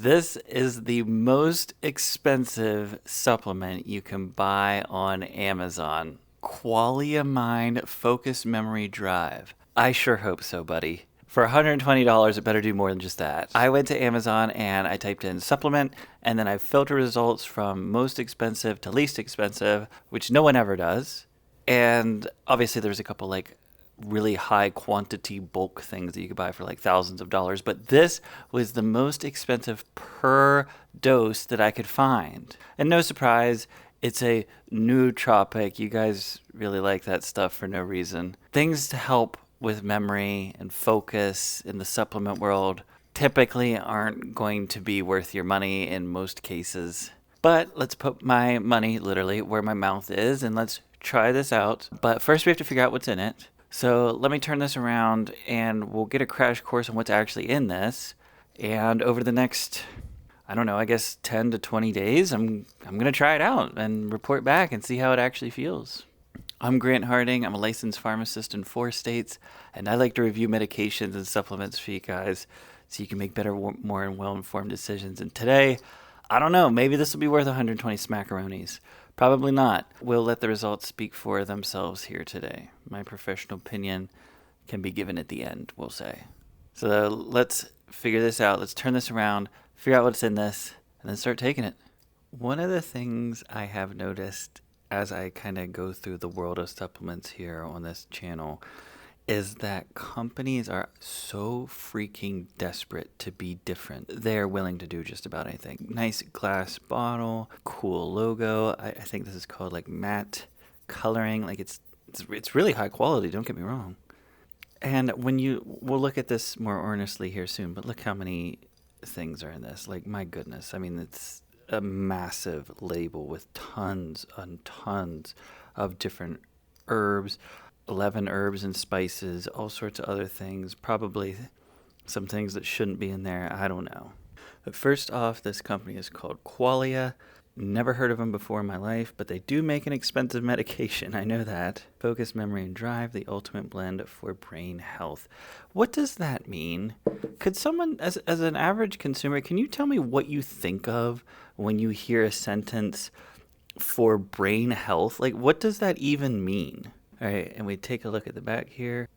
This is the most expensive supplement you can buy on Amazon. Qualia Mind Focus Memory Drive. I sure hope so, buddy. For $120, it better do more than just that. I went to Amazon and I typed in supplement, and then I filtered results from most expensive to least expensive, which no one ever does. And obviously, there's a couple like really high quantity bulk things that you could buy for like thousands of dollars, but this was the most expensive per dose that I could find. And no surprise, it's a nootropic. You guys really like that stuff for no reason. Things to help with memory and focus in the supplement world typically aren't going to be worth your money in most cases. But let's put my money literally where my mouth is and let's try this out. But first we have to figure out what's in it. So let me turn this around and we'll get a crash course on what's actually in this. And over the next, I don't know, I guess 10 to 20 days, I'm going to try it out and report back and see how it actually feels. I'm Grant Harding. I'm a licensed pharmacist in 4 states, and I like to review medications and supplements for you guys so you can make better, more well-informed decisions. And today, I don't know, maybe this will be worth 120 smackaronis. Probably not. We'll let the results speak for themselves here today. My professional opinion can be given at the end, we'll say. So let's figure this out. Let's turn this around, figure out what's in this, and then start taking it. One of the things I have noticed as I kind of go through the world of supplements here on this channel is that companies are so freaking desperate to be different. They're willing to do just about anything. Nice glass bottle, cool logo. I think this is called like matte coloring. Like it's really high quality, don't get me wrong. And we'll look at this more earnestly here soon, but look how many things are in this. Like, my goodness. I mean, it's a massive label with tons and tons of different herbs, 11 herbs and spices, all sorts of other things, probably some things that shouldn't be in there. I don't know. But first off, this company is called Qualia. Never heard of them before in my life, but they do make an expensive medication. I know that. Focus, memory, and drive, the ultimate blend for brain health. What does that mean? Could someone, as an average consumer, can you tell me what you think of when you hear a sentence for brain health? Like, what does that even mean? All right, and we take a look at the back here.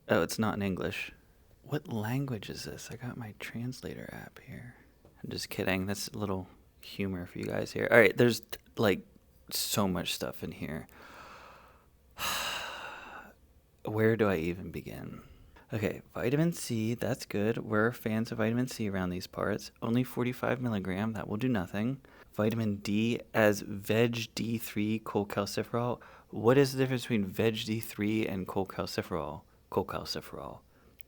Oh, it's not in English. What language is this? I got my translator app here. I'm just kidding. That's a little humor for you guys here. All right, there's like so much stuff in here. Where do I even begin? Okay, vitamin C, that's good. We're fans of vitamin C around these parts. Only 45 milligram, that will do nothing. Vitamin D as veg D3 cholecalciferol. What is the difference between veg D3 and cholecalciferol? Cholecalciferol.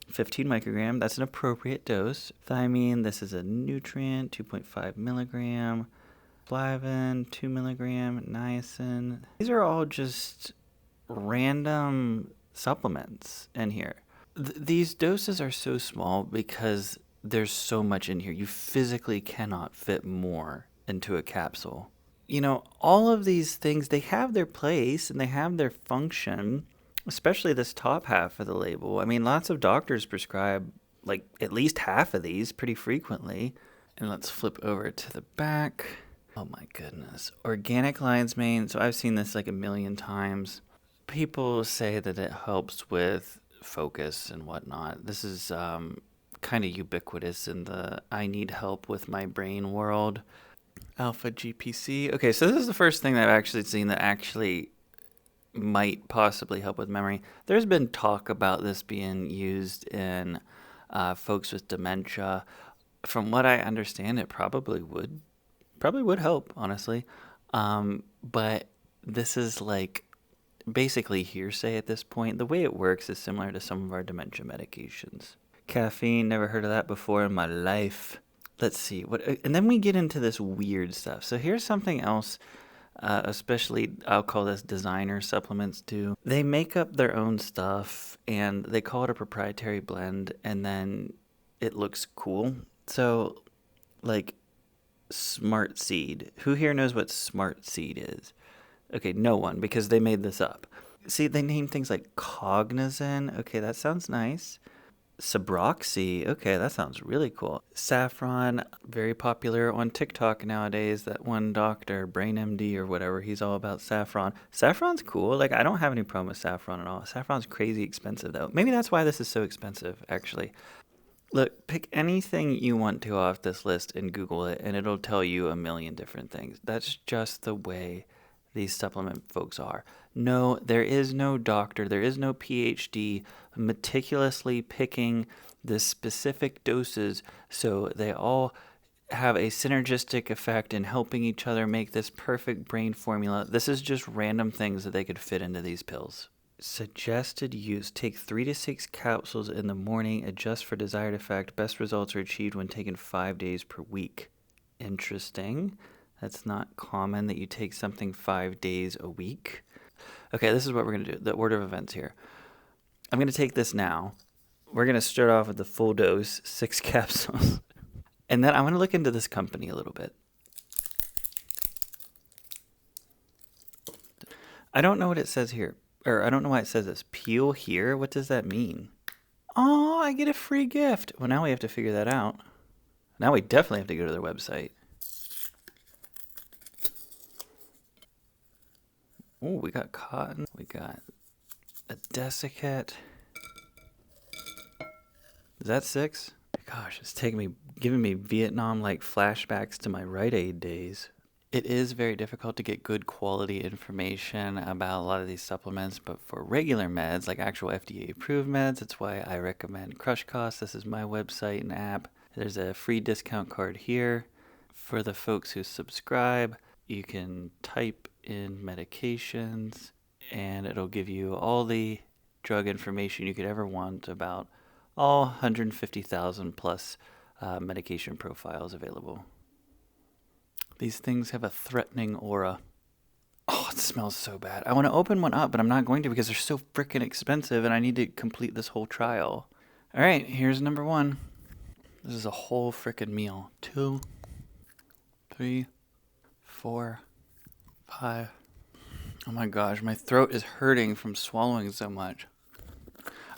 15 microgram, that's an appropriate dose. Thiamine, this is a nutrient, 2.5 milligram. Flavin, 2 milligram. Niacin. These are all just random supplements in here. These doses are so small because there's so much in here. You physically cannot fit more into a capsule. You know, all of these things, they have their place and they have their function, especially this top half of the label. I mean, lots of doctors prescribe like at least half of these pretty frequently. And let's flip over to the back. Oh my goodness. Organic lion's mane. So I've seen this like a million times. People say that it helps with focus and whatnot. This is kind of ubiquitous in the I need help with my brain world. Alpha GPC. Okay, so this is the first thing that I've actually seen that actually might possibly help with memory. There's been talk about this being used in folks with dementia. From what I understand, it probably would help, honestly. But this is like basically hearsay at this point. The way it works is similar to some of our dementia medications. Caffeine, never heard of that before in my life. Let's see and then we get into this weird stuff. So here's something else, especially I'll call this designer supplements do. They make up their own stuff and they call it a proprietary blend, and then it looks cool. So like Smart Seed. Who here knows what Smart Seed is? Okay, no one, because they made this up. See, they name things like Cognizin. Okay, that sounds nice. Sabroxy. Okay, that sounds really cool. Saffron, very popular on TikTok nowadays. That one doctor, Brain MD or whatever, he's all about saffron. Saffron's cool. Like, I don't have any problem with saffron at all. Saffron's crazy expensive, though. Maybe that's why this is so expensive, actually. Look, pick anything you want to off this list and Google it, and it'll tell you a million different things. That's just the way these supplement folks are. No, there is no doctor, there is no PhD meticulously picking the specific doses so they all have a synergistic effect in helping each other make this perfect brain formula. This is just random things that they could fit into these pills. Suggested use: take 3 to 6 capsules in the morning, adjust for desired effect. Best results are achieved when taken 5 days per week. Interesting. That's not common that you take something 5 days a week. Okay, this is what we're going to do. The order of events here. I'm going to take this now. We're going to start off with the full dose, 6 capsules. And then I'm going to look into this company a little bit. I don't know what it says here. Or I don't know why it says this. Peel here? What does that mean? Oh, I get a free gift. Well, now we have to figure that out. Now we definitely have to go to their website. Oh, we got cotton. We got a desiccate. Is that 6? Gosh, it's giving me Vietnam-like flashbacks to my Rite Aid days. It is very difficult to get good quality information about a lot of these supplements, but for regular meds, like actual FDA-approved meds, that's why I recommend Crush Cost. This is my website and app. There's a free discount card here. For the folks who subscribe, you can type in medications, and it'll give you all the drug information you could ever want about all 150,000 plus medication profiles available. These things have a threatening aura. Oh, it smells so bad. I want to open one up, but I'm not going to because they're so freaking expensive and I need to complete this whole trial. All right, here's number 1. This is a whole freaking meal. 2, 3, 4, 5. Oh my gosh, my throat is hurting from swallowing so much.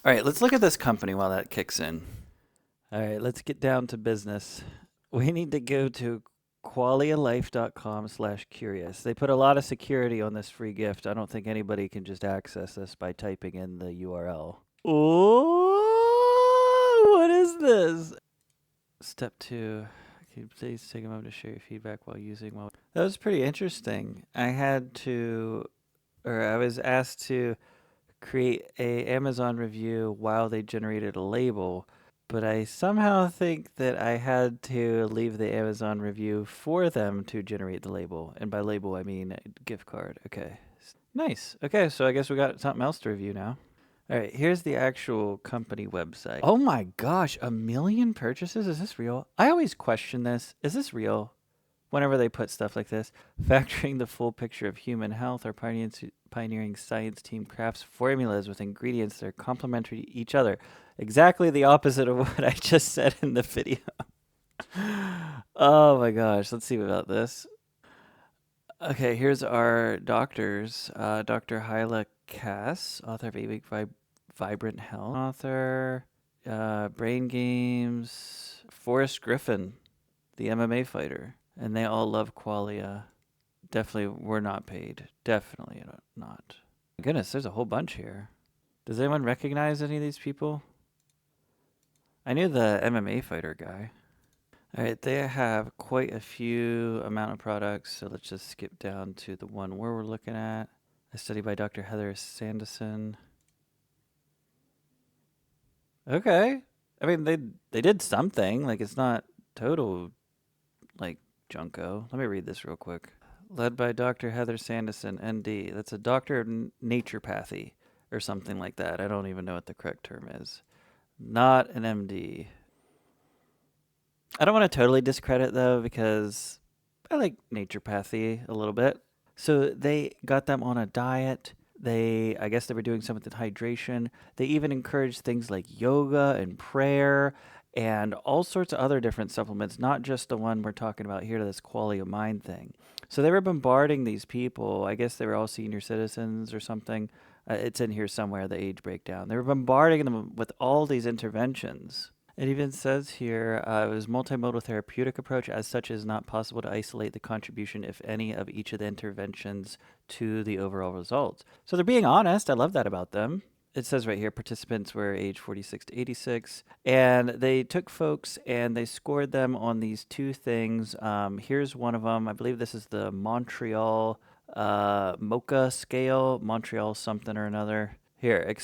All right, let's look at this company while that kicks in. All right, let's get down to business. We need to go to qualialife.com/curious. They put a lot of security on this free gift. I don't think anybody can just access this by typing in the URL. Oh, what is this? Step 2. Please take a moment to share your feedback while using. That was pretty interesting. I was asked to create a Amazon review while they generated a label. But I somehow think that I had to leave the Amazon review for them to generate the label. And by label, I mean gift card. Okay. Nice. Okay, so I guess we got something else to review now. All right, here's the actual company website. Oh my gosh, 1 million purchases? Is this real? I always question this. Is this real? Whenever they put stuff like this. Factoring the full picture of human health, our pioneering science team crafts formulas with ingredients that are complementary to each other. Exactly the opposite of what I just said in the video. Oh my gosh, let's see about this. Okay, here's our doctors. Dr. Hyla Cass, author of 8-Week Vibrant Health. Author, Brain Games, Forrest Griffin, the MMA fighter. And they all love Qualia. Definitely were not paid. Definitely not. Goodness, there's a whole bunch here. Does anyone recognize any of these people? I knew the MMA fighter guy. All right, they have quite a few amount of products, so let's just skip down to the one we're looking at. A study by Dr. Heather Sanderson. Okay. I mean, they did something. Like, it's not total, like, junko. Let me read this real quick. Led by Dr. Heather Sanderson, ND. That's a doctor of naturopathy or something like that. I don't even know what the correct term is. Not an MD. I don't want to totally discredit, though, because I like naturopathy a little bit. So they got them on a diet. I guess they were doing some with the hydration. They even encouraged things like yoga and prayer and all sorts of other different supplements, not just the one we're talking about here, this Qualia Mind thing. So they were bombarding these people. I guess they were all senior citizens or something. It's in here somewhere, the age breakdown. They were bombarding them with all these interventions. It even says here, it was multimodal therapeutic approach. As such, it is not possible to isolate the contribution, if any, of each of the interventions to the overall results. So they're being honest. I love that about them. It says right here, participants were age 46 to 86, and they took folks and they scored them on these two things. Here's one of them. I believe this is the Montreal Mocha scale, Montreal something or another. Here,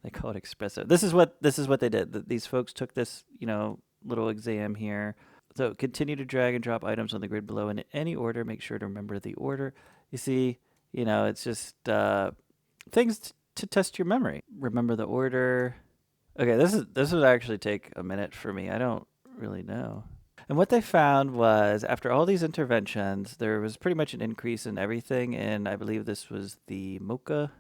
they call it expressive. This is what they did. These folks took this, little exam here. So continue to drag and drop items on the grid below in any order. Make sure to remember the order. You see, it's just things to test your memory. Remember the order. Okay, this would actually take a minute for me. I don't really know. And what they found was, after all these interventions, there was pretty much an increase in everything. And I believe this was the Mocha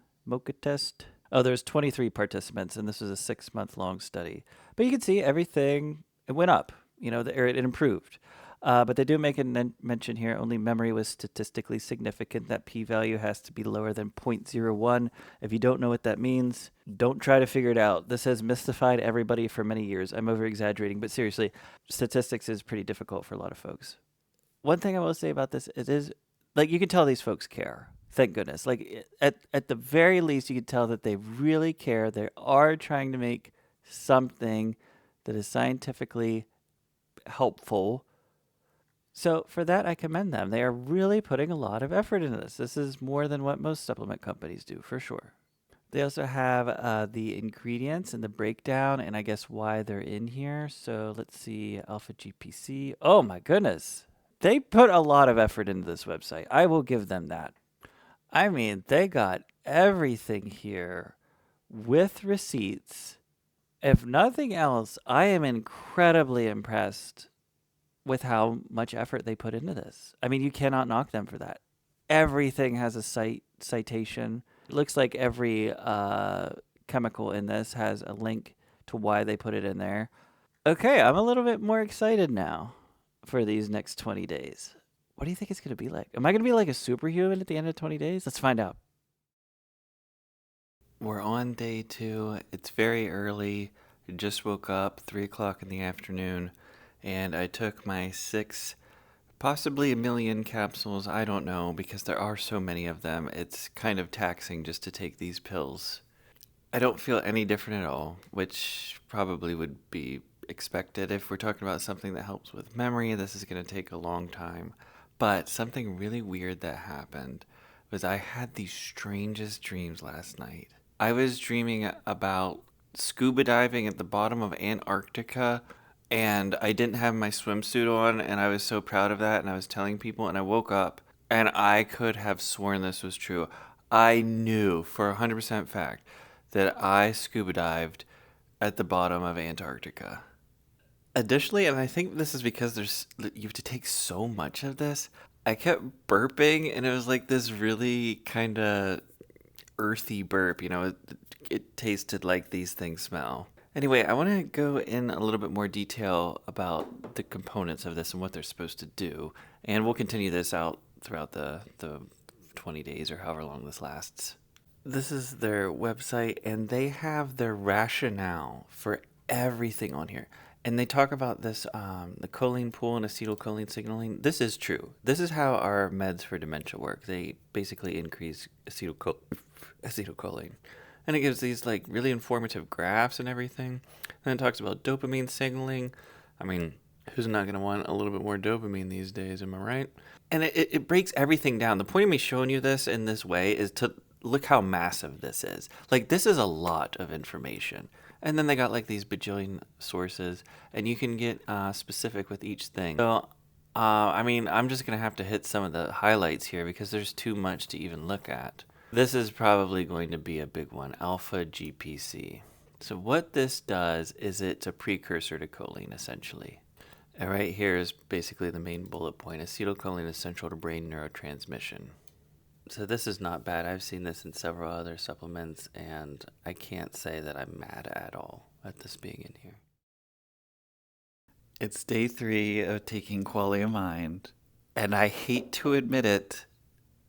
test. Oh, there's 23 participants, and this was a 6-month-long study. But you can see everything, it went up, it improved. But they do make a mention here, only memory was statistically significant. That p-value has to be lower than 0.01. If you don't know what that means, don't try to figure it out. This has mystified everybody for many years. I'm over-exaggerating, but seriously, statistics is pretty difficult for a lot of folks. One thing I will say about this, it is, you can tell these folks care. Thank goodness. At the very least, you can tell that they really care. They are trying to make something that is scientifically helpful. So for that, I commend them. They are really putting a lot of effort into this. This is more than what most supplement companies do, for sure. They also have the ingredients and the breakdown, and I guess why they're in here. So let's see, alpha GPC. Oh my goodness. They put a lot of effort into this website. I will give them that. I mean, they got everything here with receipts. If nothing else, I am incredibly impressed with how much effort they put into this. I mean, you cannot knock them for that. Everything has a citation. It looks like every chemical in this has a link to why they put it in there. Okay, I'm a little bit more excited now for these next 20 days. What do you think it's going to be like? Am I going to be like a superhuman at the end of 20 days? Let's find out. We're on day 2. It's very early. I just woke up, 3 o'clock in the afternoon, and I took my 6, possibly 1 million capsules. I don't know, because there are so many of them. It's kind of taxing just to take these pills. I don't feel any different at all, which probably would be expected. If we're talking about something that helps with memory, this is going to take a long time. But something really weird that happened was I had the strangest dreams last night. I was dreaming about scuba diving at the bottom of Antarctica, and I didn't have my swimsuit on, and I was so proud of that, and I was telling people, and I woke up, and I could have sworn this was true. I knew for 100% fact that I scuba dived at the bottom of Antarctica. Additionally, and I think this is because you have to take so much of this, I kept burping, and it was like this really kind of earthy burp. It tasted like these things smell. Anyway, I want to go in a little bit more detail about the components of this and what they're supposed to do, and we'll continue this out throughout the 20 days or however long this lasts. This is their website, and they have their rationale for everything on here. And they talk about this, the choline pool and acetylcholine signaling. This is true. This is how our meds for dementia work. They basically increase acetylcholine. And it gives these really informative graphs and everything. And it talks about dopamine signaling. I mean, who's not going to want a little bit more dopamine these days, am I right? And it breaks everything down. The point of me showing you this in this way is to look how massive this is. This is a lot of information. And then they got these bajillion sources, and you can get specific with each thing. So, I'm just going to have to hit some of the highlights here because there's too much to even look at. This is probably going to be a big one, alpha GPC. So what this does is it's a precursor to choline, essentially. And right here is basically the main bullet point. Acetylcholine is central to brain neurotransmission. So this is not bad. I've seen this in several other supplements, and I can't say that I'm mad at all at this being in here. It's day 3 of taking Qualia Mind, and I hate to admit it,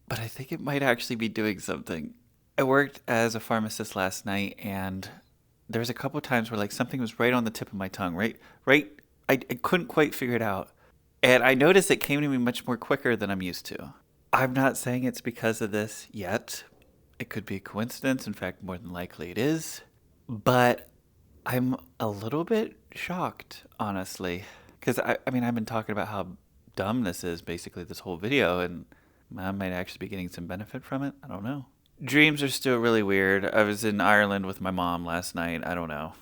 but I think it might actually be doing something. I worked as a pharmacist last night, and there was a couple times where like something was right on the tip of my tongue, right. I couldn't quite figure it out, and I noticed it came to me much more quicker than I'm used to. I'm not saying it's because of this yet. It could be a coincidence. In fact, more than likely it is. But I'm a little bit shocked, honestly, because I mean I've been talking about how dumb this is basically this whole video, and I might actually be getting some benefit from it. I don't know. Dreams are still really weird. I was in Ireland with my mom last night. I don't know.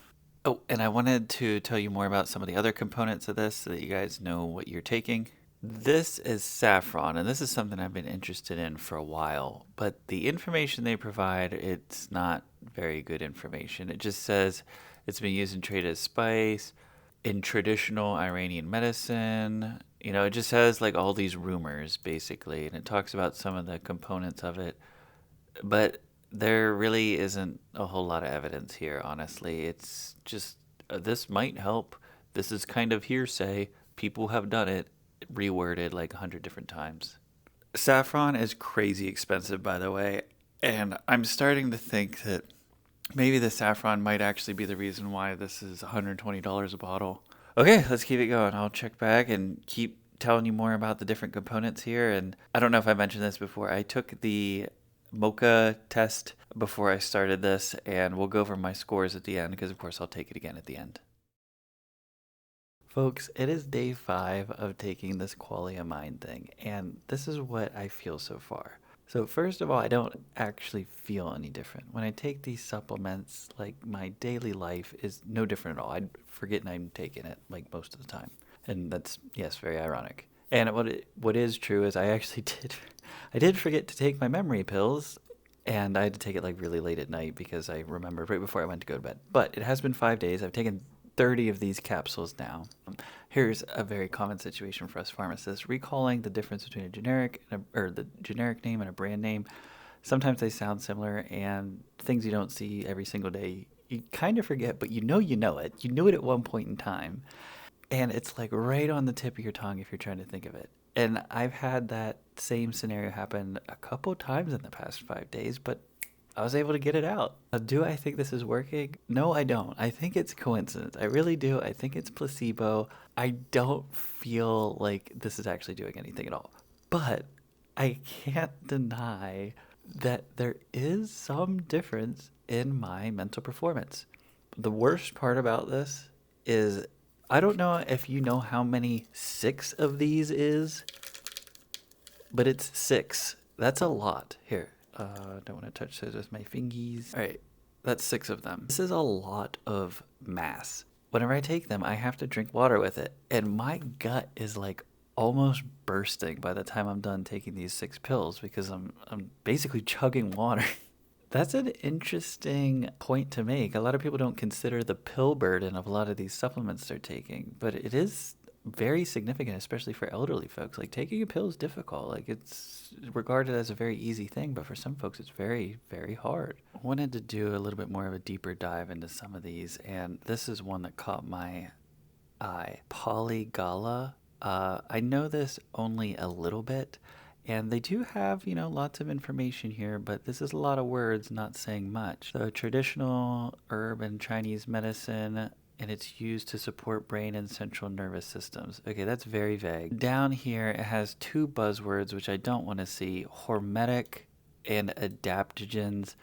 Oh, and I wanted to tell you more about some of the other components of this so that you guys know what you're taking. This is saffron, and this is something I've been interested in for a while, but the information they provide, it's not very good information. It just says it's been used and traded as spice in traditional Iranian medicine. You know, it just has like all these rumors basically, and it talks about some of the components of it, but there really isn't a whole lot of evidence here, honestly. It's just this might help. This is kind of hearsay. People have done it, reworded like 100 different times. Saffron is crazy expensive, by the way, and I'm starting to think that maybe the saffron might actually be the reason why this is $120 a bottle. Okay, let's keep it going. I'll check back and keep telling you more about the different components here. And I don't know if I mentioned this before. I took the Mocha test before I started this, and we'll go over my scores at the end because, of course, I'll take it again at the end. Folks, it is day 5 of taking this Qualia Mind thing, and this is what I feel so far. So first of all, I don't actually feel any different. When I take these supplements, like my daily life is no different at all. I forget I'm taking it like most of the time. And that's, yes, very ironic. And what is true is I actually did forget to take my memory pills, and I had to take it like really late at night because I remembered right before I went to go to bed. But it has been 5 days. I've taken 30 of these capsules now. Here's a very common situation for us pharmacists: recalling the difference between a generic or the generic name and a brand name. Sometimes they sound similar, and things you don't see every single day, you kind of forget, but you know it. You knew it at one point in time, and it's like right on the tip of your tongue if you're trying to think of it. And I've had that same scenario happen a couple times in the past 5 days, but I was able to get it out. Do I think this is working? No, I don't. I think it's coincidence. I really do. I think it's placebo. I don't feel like this is actually doing anything at all. But I can't deny that there is some difference in my mental performance. The worst part about this is I don't know if you know how many 6 of these is, but it's 6. That's a lot. Here. Don't want to touch those with my fingies. All right, that's 6 of them. This is a lot of mass. Whenever I take them, I have to drink water with it, and my gut is like almost bursting by the time I'm done taking these 6 pills because I'm basically chugging water. That's an interesting point to make. A lot of people don't consider the pill burden of a lot of these supplements they're taking, but it is very significant, especially for elderly folks. Like taking a pill is difficult. Like it's regarded as a very easy thing, but for some folks it's very, very hard. I wanted to do a little bit more of a deeper dive into some of these, and this is one that caught my eye. Polygala. I know this only a little bit, and they do have, lots of information here, but this is a lot of words not saying much. So traditional herb and Chinese medicine, and it's used to support brain and central nervous systems. Okay, that's very vague. Down here, it has 2 buzzwords, which I don't want to see: hormetic and adaptogens.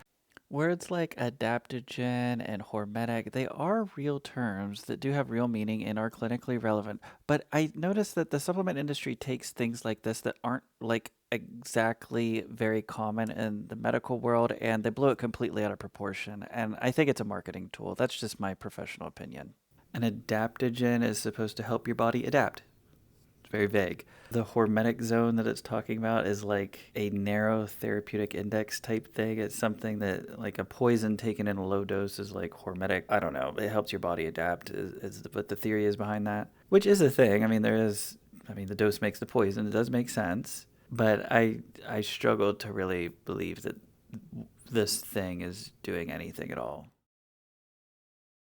Words like adaptogen and hormetic, they are real terms that do have real meaning and are clinically relevant. But I noticed that the supplement industry takes things like this that aren't like exactly very common in the medical world, and they blow it completely out of proportion. And I think it's a marketing tool. That's just my professional opinion. An adaptogen is supposed to help your body adapt. It's very vague. The hormetic zone that it's talking about is like a narrow therapeutic index type thing. It's something that, like a poison taken in a low dose, is like hormetic. I don't know. It helps your body adapt, is what the theory is behind that, which is a thing. I mean, the dose makes the poison. It does make sense. But I struggle to really believe that this thing is doing anything at all.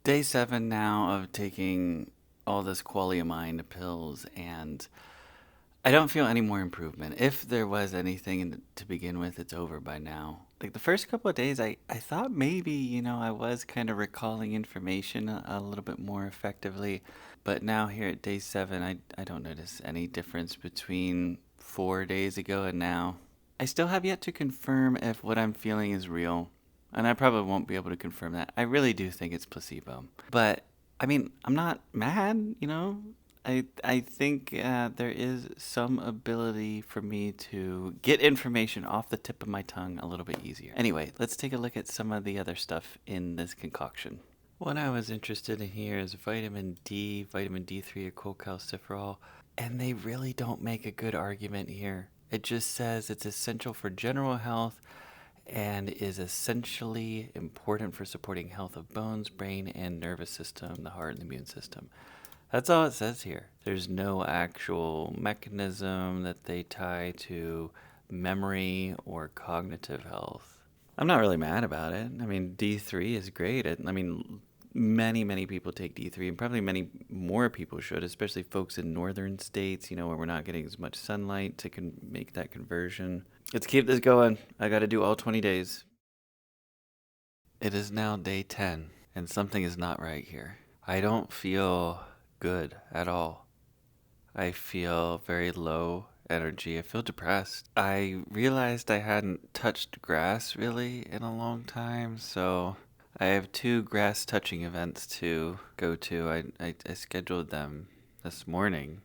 Day 7 now of taking all this Qualia Mind pills, and I don't feel any more improvement. If there was anything to begin with, it's over by now. Like the first couple of days, I thought maybe, I was kind of recalling information a little bit more effectively. But now here at day 7, I don't notice any difference between 4 days ago and now. I still have yet to confirm if what I'm feeling is real. And I probably won't be able to confirm that. I really do think it's placebo. But, I mean, I'm not mad. I think there is some ability for me to get information off the tip of my tongue a little bit easier. Anyway, let's take a look at some of the other stuff in this concoction. What I was interested in here is vitamin D, vitamin D3, or cholecalciferol, and they really don't make a good argument here. It just says it's essential for general health and is essentially important for supporting health of bones, brain, and nervous system, the heart, and the immune system. That's all it says here. There's no actual mechanism that they tie to memory or cognitive health. I'm not really mad about it. I mean, D3 is great. Many people take D3, and probably many more people should, especially folks in northern states, where we're not getting as much sunlight to make that conversion. Let's keep this going. I got to do all 20 days. It is now day 10, and something is not right here. I don't feel good at all. I feel very low energy. I feel depressed. I realized I hadn't touched grass really in a long time, so I have 2 grass touching events to go to. I scheduled them this morning,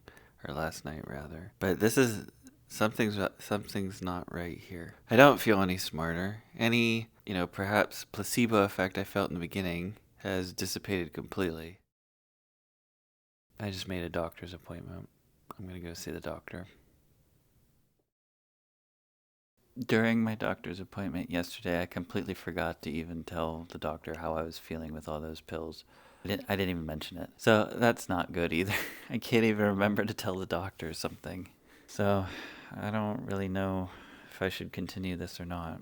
or last night rather. But this is something's not right here. I don't feel any smarter. Any, perhaps placebo effect I felt in the beginning has dissipated completely. I just made a doctor's appointment. I'm going to go see the doctor. During my doctor's appointment yesterday, I completely forgot to even tell the doctor how I was feeling with all those pills. I didn't even mention it. So that's not good either. I can't even remember to tell the doctor something. So I don't really know if I should continue this or not.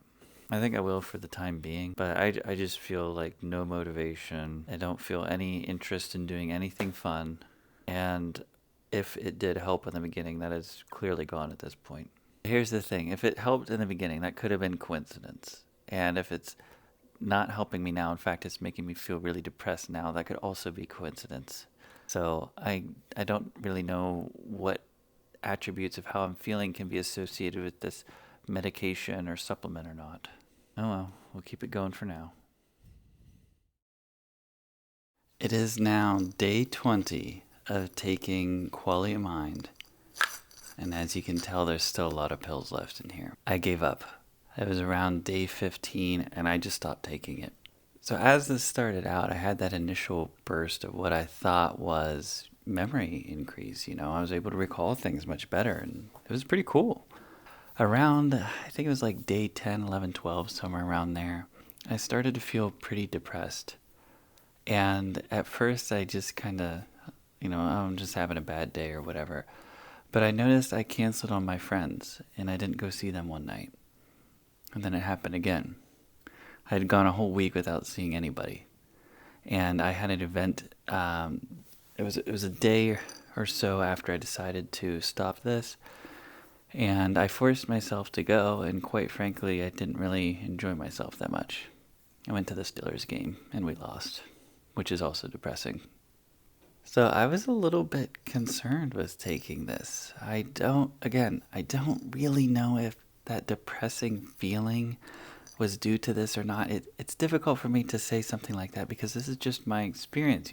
I think I will for the time being, but I just feel like no motivation. I don't feel any interest in doing anything fun. And if it did help in the beginning, that is clearly gone at this point. Here's the thing. If it helped in the beginning, that could have been coincidence. And if it's not helping me now, in fact, it's making me feel really depressed now, that could also be coincidence. So I don't really know what attributes of how I'm feeling can be associated with this medication or supplement or not. Oh well, we'll keep it going for now. It is now day 20 of taking Qualia Mind, and as you can tell, there's still a lot of pills left in here. I gave up. It was around day 15, and I just stopped taking it. So as this started out, I had that initial burst of what I thought was memory increase. I was able to recall things much better, and it was pretty cool. Around, I think it was like day 10, 11, 12, somewhere around there, I started to feel pretty depressed. And at first, I just kind of, I'm just having a bad day or whatever. But I noticed I canceled on my friends, and I didn't go see them one night. And then it happened again. I had gone a whole week without seeing anybody. And I had an event, it was a day or so after I decided to stop this. And I forced myself to go, and quite frankly, I didn't really enjoy myself that much. I went to the Steelers game, and we lost, which is also depressing. So I was a little bit concerned with taking this. I don't really know if that depressing feeling was due to this or not. It's difficult for me to say something like that because this is just my experience,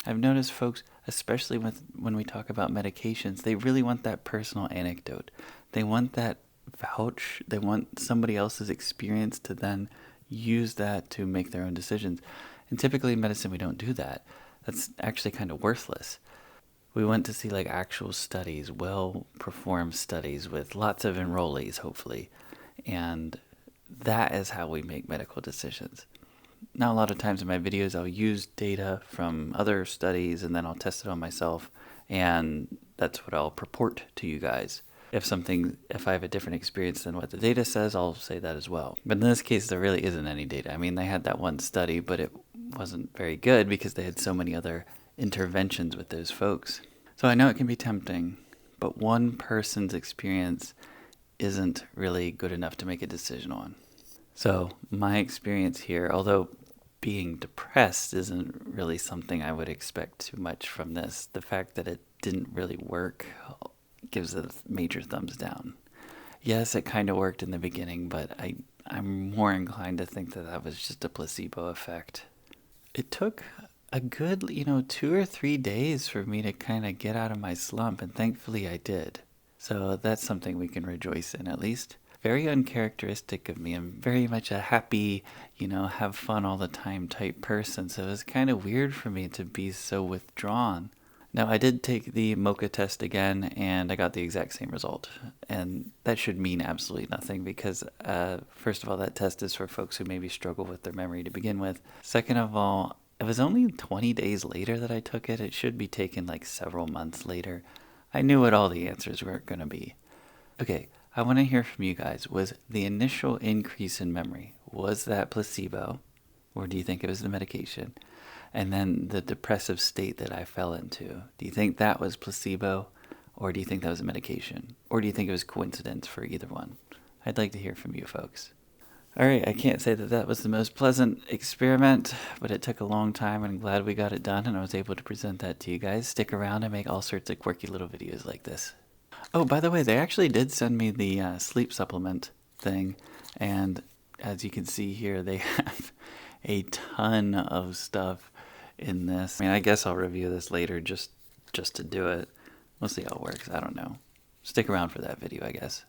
I've noticed folks, especially when we talk about medications, they really want that personal anecdote. They want that vouch. They want somebody else's experience to then use that to make their own decisions. And typically in medicine, we don't do that. That's actually kind of worthless. We went to see actual studies, well-performed studies with lots of enrollees, hopefully. And that is how we make medical decisions. Now, a lot of times in my videos, I'll use data from other studies and then I'll test it on myself. And that's what I'll purport to you guys. If I have a different experience than what the data says, I'll say that as well. But in this case, there really isn't any data. I mean, they had that one study, but it wasn't very good because they had so many other interventions with those folks. So I know it can be tempting, but one person's experience isn't really good enough to make a decision on. So my experience here, although being depressed isn't really something I would expect too much from this, the fact that it didn't really work gives it a major thumbs down. Yes, it kind of worked in the beginning, but I'm more inclined to think that that was just a placebo effect. It took a good, 2 or 3 days for me to kind of get out of my slump, and thankfully I did. So that's something we can rejoice in, at least. Very uncharacteristic of me. I'm very much a happy, have fun all the time type person, so it was kind of weird for me to be so withdrawn. Now, I did take the Mocha test again, and I got the exact same result. And that should mean absolutely nothing because, first of all, that test is for folks who maybe struggle with their memory to begin with. Second of all, it was only 20 days later that I took it. It should be taken like several months later. I knew what all the answers were going to be. Okay, I want to hear from you guys. Was the initial increase in memory, was that placebo? Or do you think it was the medication? And then the depressive state that I fell into, do you think that was placebo? Or do you think that was a medication? Or do you think it was coincidence for either one? I'd like to hear from you folks. All right, I can't say that that was the most pleasant experiment, but it took a long time, and I'm glad we got it done, and I was able to present that to you guys. Stick around and make all sorts of quirky little videos like this. Oh, by the way, they actually did send me the sleep supplement thing, and as you can see here, they have a ton of stuff in this. I mean, I guess I'll review this later just to do it. We'll see how it works. I don't know. Stick around for that video, I guess.